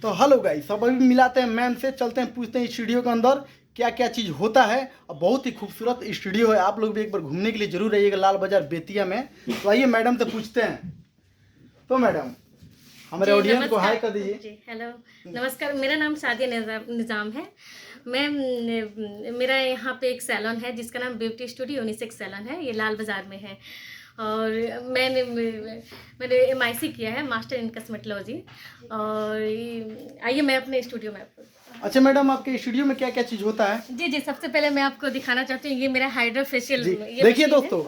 तो hello guys, सब अभी मिलाते हैं मैम से, चलते हैं पूछते हैं स्टूडियो के अंदर क्या क्या चीज़ होता है। और बहुत ही खूबसूरत स्टूडियो है, आप लोग भी एक बार घूमने के लिए जरूर आइएगा लाल बाजार बेतिया में। तो आइए मैडम से पूछते हैं। तो मैडम हमारे ऑडियंस को हाय कर दीजिए। जी हेलो, नमस्कार। मेरा नाम सादिया निज़ाम है। मैं मेरा यहाँ पे एक सैलून है जिसका नाम ब्यूटी स्टूडियो यूनिसेक्स सैलून है। ये लाल बाज़ार में है। और मैंने MIC किया है, मास्टर इन कॉस्मेटोलॉजी। और आइए मैं अपने स्टूडियो में आपको। अच्छा मैडम, आपके स्टूडियो में क्या क्या चीज़ होता है? जी, सबसे पहले मैं आपको दिखाना चाहती हूँ, ये मेरा हाइड्रो फेशियल। देखिए दोस्तों,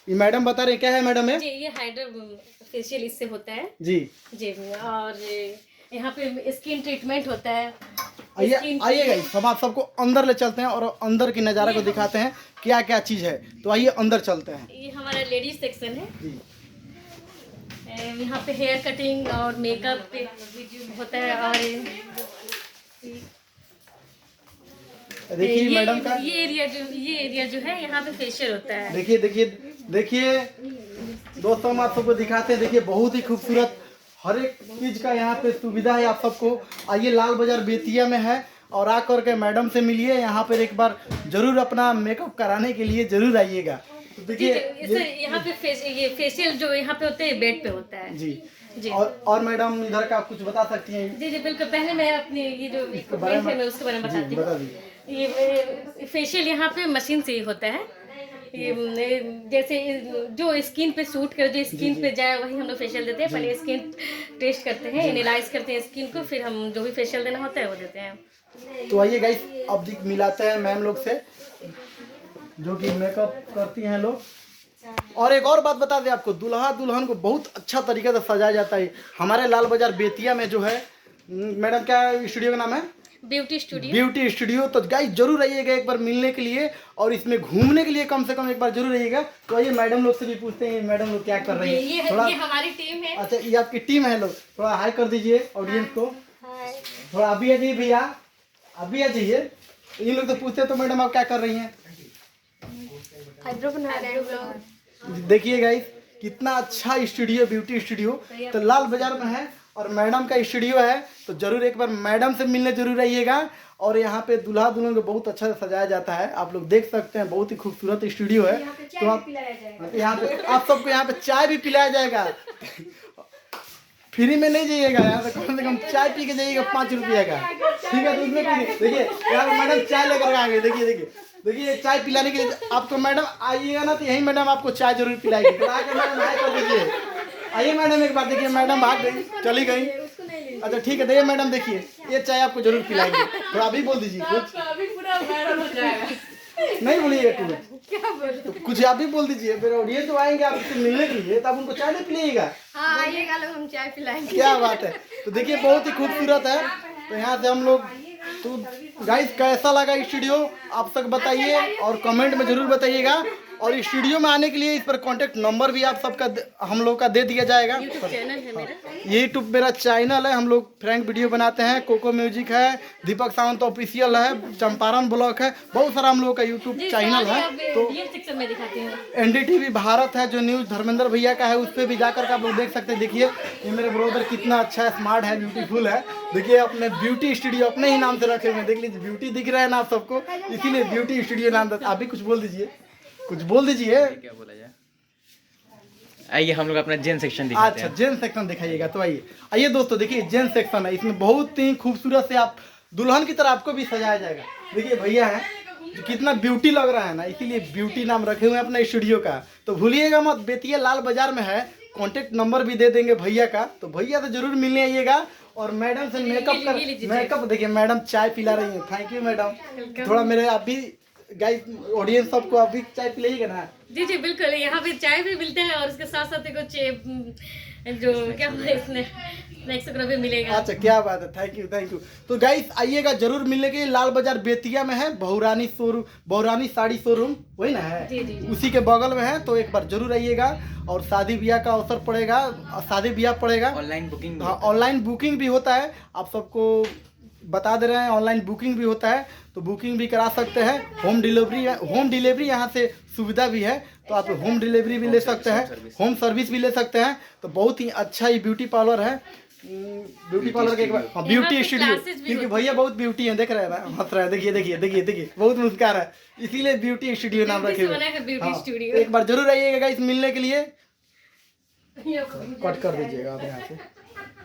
ये मैडम बता रहे हैं क्या है मैडम है? जी, ये हाइड्रो फेशियल इससे होता है। जी जी, और यहाँ पे स्किन ट्रीटमेंट होता है। आइएगा, हम आप सबको अंदर ले चलते हैं और अंदर की नज़ारा को दिखाते हैं क्या क्या चीज़ है। तो आइए अंदर चलते हैं। ये हमारा लेडीज सेक्शन है। जी यहाँ पे हेयर कटिंग और मेकअप होता है। और देखिए मैडम का ये एरिया जो है यहाँ पे फेशियल होता है। देखिए देखिए देखिए दोस्तों, हम आप सबको दिखाते हैं। देखिए बहुत ही खूबसूरत हर एक चीज का यहाँ पे सुविधा है आप सबको। आइए लाल बाजार बेतिया में है और आकर के मैडम से मिलिए। यहाँ पर एक बार जरूर अपना मेकअप कराने के लिए जरूर आइएगा। तो देखिए यहाँ पे ये फेशियल जो यहाँ पे होते हैं बेड पे होता है। जी और मैडम इधर का कुछ बता सकती हैं? जी बिल्कुल। पहले मैं अपनी ये जो इक्विपमेंट है मैं उसके बारे में बताती हूँ। ये फेशियल यहाँ पे मशीन से ही होता है। ये जैसे जो स्किन पे सूट कर, जो स्किन पे जाए वही हम लोग फेशियल देते हैं। पहले स्किन टेस्ट करते हैं, एनालाइज करते हैं स्किन को, फिर हम जो भी फेशियल देना होता है वो देते हैं। तो आइए गाइस, अब मिलाते हैं मैम लोग से जो कि मेकअप करती हैं लोग। और एक और बात बता दें आपको, दूल्हा दुल्हन को बहुत अच्छा तरीके से सजाया जाता है हमारे लाल बाजार बेतिया में। जो है मैडम, क्या स्टूडियो का नाम है? Beauty studio. तो गाइस जरूर आइएगा एक बार मिलने के लिए और इसमें घूमने के लिए कम से कम एक बार जरूर आइएगा। तो आइए मैडम लोग से भी पूछते हैं मैडम लोग क्या कर रही है। थोड़ा ये हमारी टीम है। अच्छा, ये आपकी टीम है। लोग थोड़ा हाई कर दीजिए ऑडियंस को। थोड़ा अभी आ जाइए भैया, अभी आ जाइए। इन लोग तो पूछते हैं। तो मैडम आप क्या कर रही हैं? आईब्रो बना रहे हैं। देखिए गाइस कितना अच्छा स्टूडियो, ब्यूटी स्टूडियो तो लाल बाजार में है और मैडम का स्टूडियो है। तो जरूर एक बार मैडम से मिलने जरूर आइएगा। और यहाँ पे दूल्हा दुल्हन को बहुत अच्छा से सजाया जाता है, आप लोग देख सकते हैं। बहुत ही खूबसूरत स्टूडियो है। तो आप यहाँ पे आप सबको यहाँ पे चाय भी पिलाया जाएगा। फ्री में नहीं जाइएगा, यहाँ पे कम से कम चाय पी के जाइएगा 5 रुपये का, ठीक है? तो उसमें देखिए यहाँ पे मैडम चाय लेकर आ गए। देखिए चाय पिलाने के लिए आपको मैडम आइएगा ना, तो यही मैडम आपको चाय जरूर पिलाएगी। तो आके मैडम हाय कर दीजिए। आइए मैडम, एक बार देखिए मैडम भाग गई, चली गई। अच्छा ठीक है, देखिए मैडम, देखिए ये चाय आपको जरूर पिलाएंगे। थोड़ा अभी बोल दीजिए कुछ। नहीं बोलिएगा तो कुछ आप भी बोल दीजिए। फिर ऑडियंस तो आएंगे आपसे मिलने के लिए, तो आप उनको चाय नहीं पिलाइएगा? हाँ आइएगा, लोग हम चाय पिलाएंगे। क्या बात है। तो देखिए बहुत ही खूबसूरत है। तो यहाँ से हम लोग, तो गाइस कैसा लगा स्टूडियो आप सब बताइए और कमेंट में जरूर बताइएगा। और स्टूडियो में आने के लिए इस पर कांटेक्ट नंबर भी आप सबका हम लोग का दे दिया जाएगा। यूट्यूब मेरा चैनल है, हम लोग फ्रैंक वीडियो बनाते हैं। कोको म्यूजिक है, दीपक सावंत ऑफिशियल है, चंपारण ब्लॉक है, बहुत सारा हम लोग का यूट्यूब चैनल है। तो NDTV भारत है जो न्यूज़ धर्मेंद्र भैया का है, उस पर भी जाकर के आप लोग देख सकते हैं। देखिए ये मेरे ब्रदर कितना अच्छा है, स्मार्ट है, ब्यूटीफुल है। देखिए अपने ब्यूटी स्टूडियो अपने ही नाम से रखे हुए हैं। देख लीजिए ब्यूटी दिख रहा है ना आप सबको, इसीलिए ब्यूटी स्टूडियो नाम था। आप भी कुछ बोल दीजिए, कुछ बोल दीजिए। क्या बोला जाए? आइए हम लोग अपना जेन सेक्शन दिखाते हैं। अच्छा जेन सेक्शन दिखाइएगा। तो आइए दोस्तों, देखिए जेन सेक्शन है। इसमें बहुत ही खूबसूरत से आप दुल्हन की तरह आपको भी सजाया जाएगा। देखिए भैया है जो कितना ब्यूटी लग रहा है ना, इसीलिए ब्यूटी नाम रखे हुए हैं अपने स्टूडियो का। तो भूलिएगा मत, बेतिया लाल बाजार में है। कॉन्टेक्ट नंबर भी दे देंगे भैया का, तो भैया तो जरूर मिलने आइएगा। और मैडम से मेकअप देखिए मैडम चाय पिला रही है। Thank you madam. थोड़ा मेरे आप भी गाइस ऑडियंस सबको आप भी चाय पिलाइएगा ना? जी बिल्कुल। यहाँ पे चाय भी मिलते हैं और उसके साथ साथ कुछ जो क्या इसमें स्नैक्स वगैरह भी मिलेगा। अच्छा क्या बात है, थैंक यू। तो गाइस आइएगा जरूर मिलने के लिए। लाल बाजार बेतिया में है, बहुरानी साड़ी शोरूम वही ना है? जी। उसी के बगल में है। तो एक बार जरूर आइएगा। और शादी ब्याह का अवसर पड़ेगा, शादी ब्याह पड़ेगा, ऑनलाइन बुकिंग। हाँ ऑनलाइन बुकिंग भी होता है। आप सबको बता दे रहे हैं, ऑनलाइन बुकिंग भी होता है। तो बुकिंग भी करा सकते हैं। होम डिलीवरी यहाँ से सुविधा भी है। तो आप होम डिलीवरी भी ले सकते हैं, होम सर्विस भी ले सकते हैं। तो बहुत ही अच्छा ये ब्यूटी पार्लर है। ब्यूटी पार्लर के एक बार, हाँ ब्यूटी पे स्टूडियो, classes भी क्योंकि होती भैया बहुत ब्यूटी है, देख रहे हैं हंस रहा है, देखिए देखिए देखिए देखिए बहुत मुस्कुरा रहा है, इसीलिए ब्यूटी स्टूडियो नाम Beauty रखे से हुए बना है beauty हाँ, studio। एक बार जरूर आइएगा गाइस मिलने के लिए, कट कर दीजिएगा आप यहाँ से।